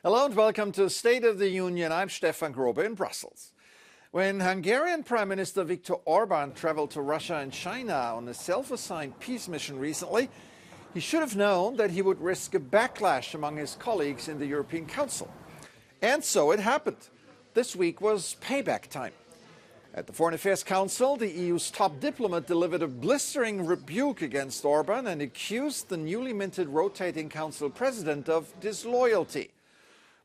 Hello and welcome to State of the Union. I'm Stefan Grobe in Brussels. When Hungarian Prime Minister Viktor Orban traveled to Russia and China on a self-assigned peace mission recently, he should have known that he would risk a backlash among his colleagues in the European Council. And so it happened. This week was payback time. At the Foreign Affairs Council, the EU's top diplomat delivered a blistering rebuke against Orban and accused the newly minted rotating council president of disloyalty.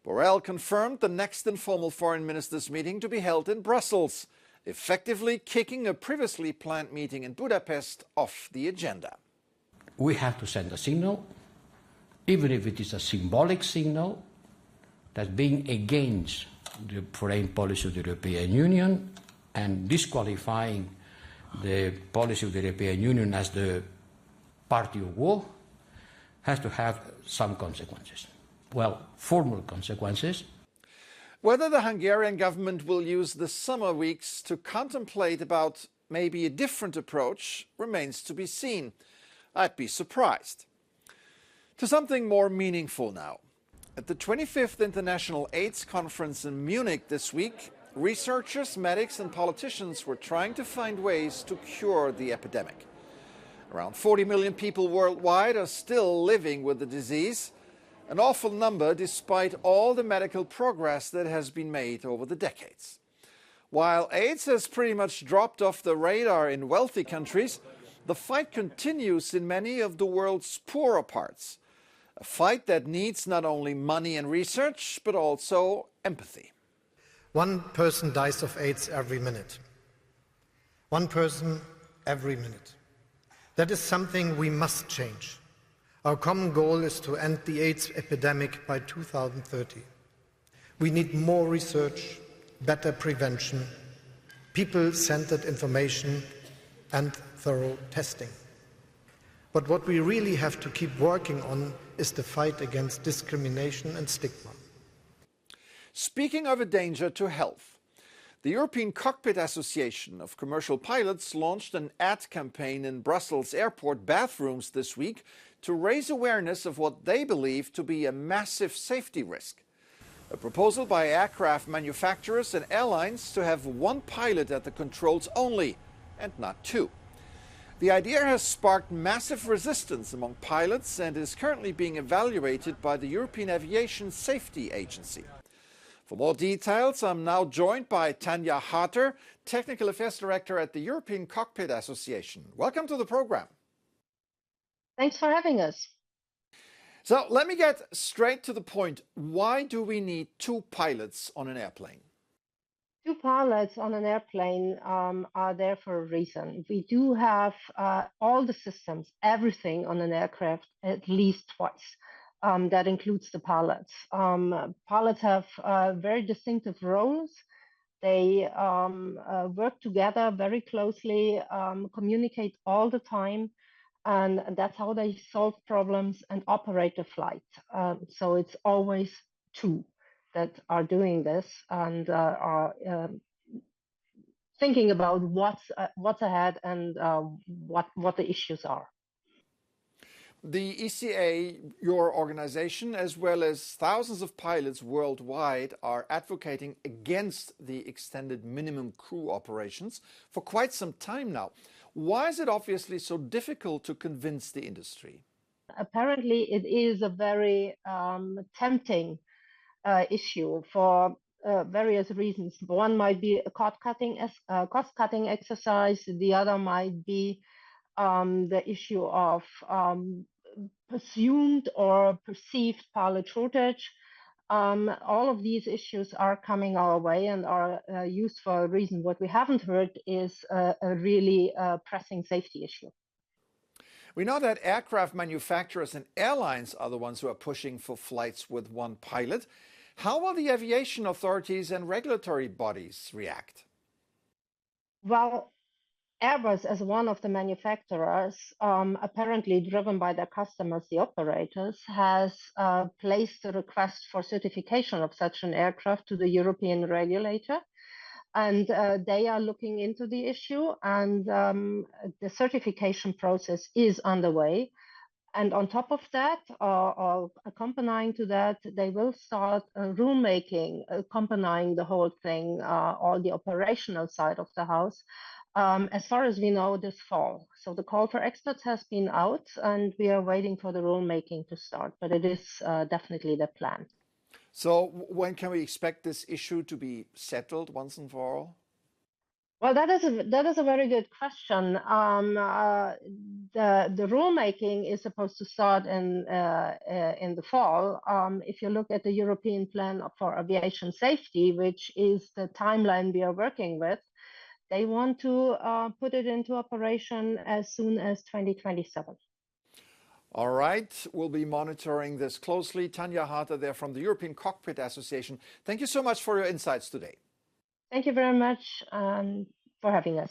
Borrell confirmed the next informal foreign ministers meeting to be held in Brussels, effectively kicking a previously planned meeting in Budapest off the agenda. We have to send a signal, even if it is a symbolic signal, that being against the foreign policy of the European Union and disqualifying the policy of the European Union as the party of war has to have some consequences. Well, formal consequences. Whether the Hungarian government will use the summer weeks to contemplate about maybe a different approach remains to be seen. I'd be surprised. To something more meaningful now. At the 25th International AIDS Conference in Munich this week, researchers, medics and politicians were trying to find ways to cure the epidemic. Around 40 million people worldwide are still living with the disease. An awful number despite all the medical progress that has been made over the decades. While AIDS has pretty much dropped off the radar in wealthy countries, the fight continues in many of the world's poorer parts. A fight that needs not only money and research, but also empathy. One person dies of AIDS every minute. One person every minute. That is something we must change. Our common goal is to end the AIDS epidemic by 2030. We need more research, better prevention, people-centered information, and thorough testing. But what we really have to keep working on is the fight against discrimination and stigma. Speaking of a danger to health, the European Cockpit Association of Commercial Pilots launched an ad campaign in Brussels airport bathrooms this week to raise awareness of what they believe to be a massive safety risk. A proposal by aircraft manufacturers and airlines to have one pilot at the controls only, and not two. The idea has sparked massive resistance among pilots and is currently being evaluated by the European Aviation Safety Agency. For more details, I'm now joined by Tanja Harter, Technical Affairs Director at the European Cockpit Association. Welcome to the program. Thanks for having us. So let me get straight to the point. Why do we need two pilots on an airplane? Two pilots on an airplane are there for a reason. We do have all the systems, everything on an aircraft at least twice. That includes the pilots. Pilots have very distinctive roles. They work together very closely, communicate all the time, and that's how they solve problems and operate a flight. So it's always two that are doing this and are thinking about what's ahead and what the issues are. The ECA, your organization, as well as thousands of pilots worldwide, are advocating against the extended minimum crew operations for quite some time now. Why is it obviously so difficult to convince the industry? Apparently, it is a very tempting issue for various reasons. One might be a cost-cutting exercise. The other might be the issue of presumed or perceived pilot shortage. All of these issues are coming our way and are used for a reason. What we haven't heard is a really pressing safety issue. We know that aircraft manufacturers and airlines are the ones who are pushing for flights with one pilot. How will the aviation authorities and regulatory bodies react? Well, Airbus, as one of the manufacturers, apparently driven by their customers, the operators, has placed a request for certification of such an aircraft to the European regulator. And they are looking into the issue, and the certification process is underway. And on top of that, or accompanying to that, they will start rulemaking, accompanying the whole thing, all the operational side of the house, as far as we know, this fall. So the call for experts has been out, and we are waiting for the rulemaking to start, but it is definitely the plan. So when can we expect this issue to be settled once and for all? Well, that is a very good question. The rulemaking is supposed to start in the fall. If you look at the European Plan for Aviation Safety, which is the timeline we are working with, they want to put it into operation as soon as 2027. All right, we'll be monitoring this closely. Tanja Harter there from the European Cockpit Association. Thank you so much for your insights today. Thank you very much for having us.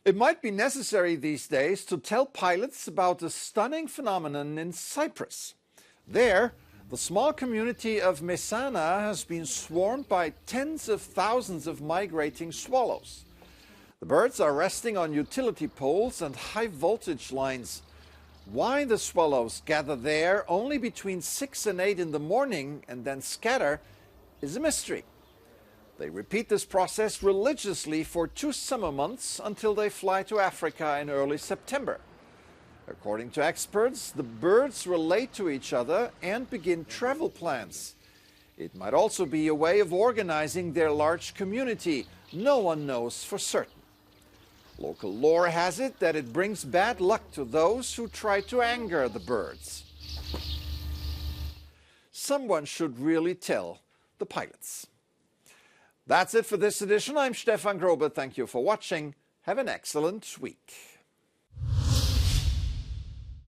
It might be necessary these days to tell pilots about a stunning phenomenon in Cyprus. There, the small community of Messana has been swarmed by tens of thousands of migrating swallows. The birds are resting on utility poles and high voltage lines. Why the swallows gather there only between 6 and 8 in the morning and then scatter is a mystery. They repeat this process religiously for 2 summer months until they fly to Africa in early September. According to experts, the birds relate to each other and begin travel plans. It might also be a way of organizing their large community. No one knows for certain. Local lore has it that it brings bad luck to those who try to anger the birds. Someone should really tell the pilots. That's it for this edition. I'm Stefan Grobe. Thank you for watching. Have an excellent week.